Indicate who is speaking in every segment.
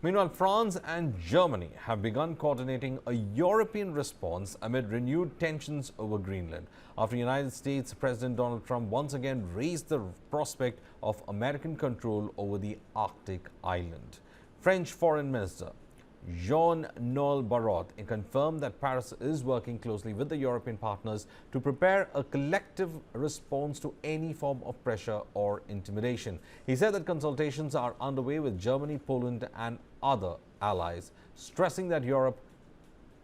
Speaker 1: Meanwhile, France and Germany have begun coordinating a European response amid renewed tensions over Greenland, after United States President Donald Trump once again raised the prospect of American control over the Arctic island. French Foreign Minister Jean-Noel Barrot confirmed that Paris is working closely with the European partners to prepare a collective response to any form of pressure or intimidation. He said that consultations are underway with Germany, Poland and other allies, stressing that Europe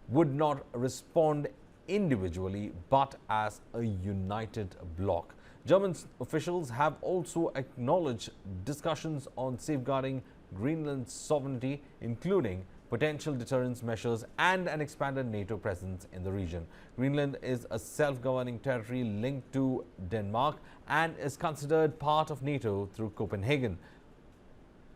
Speaker 1: would not respond individually but as a united bloc. German officials have also acknowledged discussions on safeguarding Greenland's sovereignty, including potential deterrence measures and an expanded NATO presence in the region. Greenland is a self-governing territory linked to Denmark and is considered part of NATO through Copenhagen.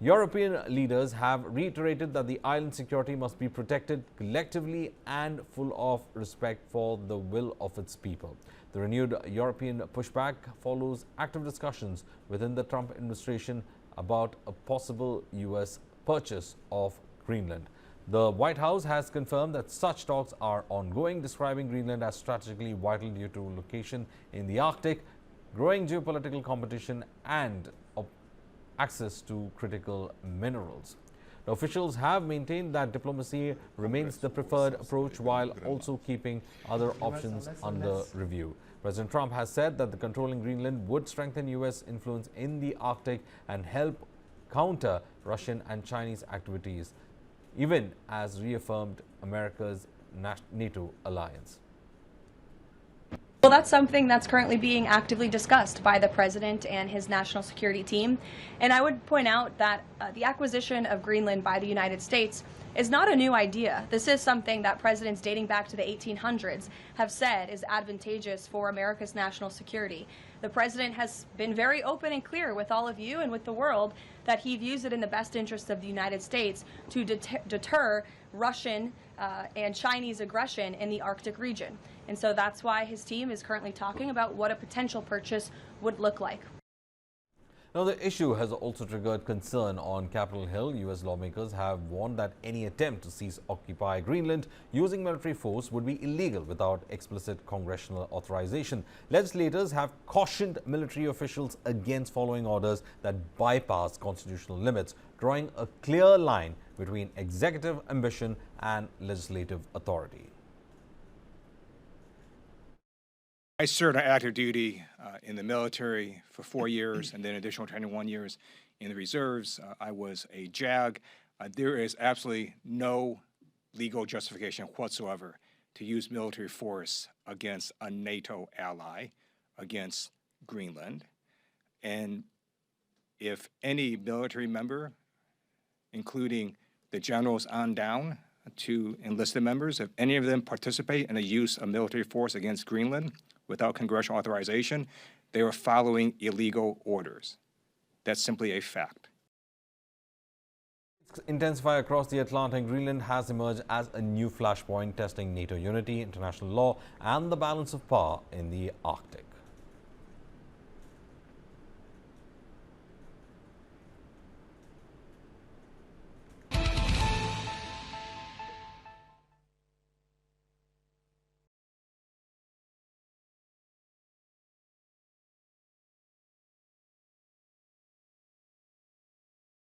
Speaker 1: European leaders have reiterated that the island's security must be protected collectively and full of respect for the will of its people. The renewed European pushback follows active discussions within the Trump administration about a possible U.S. purchase of Greenland. The White House has confirmed that such talks are ongoing, describing Greenland as strategically vital due to location in the Arctic, growing geopolitical competition and access to critical minerals. The officials have maintained that diplomacy remains the preferred approach while also keeping other options under review. President Trump has said that the controlling Greenland would strengthen U.S. influence in the Arctic and help counter Russian and Chinese activities, even as reaffirmed America's NATO alliance.
Speaker 2: Well, that's something that's currently being actively discussed by the president and his national security team. And I would point out that the acquisition of Greenland by the United States is not a new idea. This is something that presidents dating back to the 1800s have said is advantageous for America's national security. The president has been very open and clear with all of you and with the world that he views it in the best interest of the United States to deter Russian and Chinese aggression in the Arctic region. And so that's why his team is currently talking about what a potential purchase would look like.
Speaker 1: Now, the issue has also triggered concern on Capitol Hill. U.S. lawmakers have warned that any attempt to seize occupy Greenland using military force would be illegal without explicit congressional authorization. Legislators have cautioned military officials against following orders that bypass constitutional limits, drawing a clear line between executive ambition and legislative authority.
Speaker 3: I served on active duty in the military for 4 years and then additional 21 years in the reserves. I was a JAG. There is absolutely no legal justification whatsoever to use military force against a NATO ally, against Greenland. And if any military member, including the generals on down to enlisted members, if any of them participate in the use of military force against Greenland without congressional authorization, they are following illegal orders. That's simply a fact.
Speaker 1: Intensify across the Atlantic, Greenland has emerged as a new flashpoint, testing NATO unity, international law, and the balance of power in the Arctic.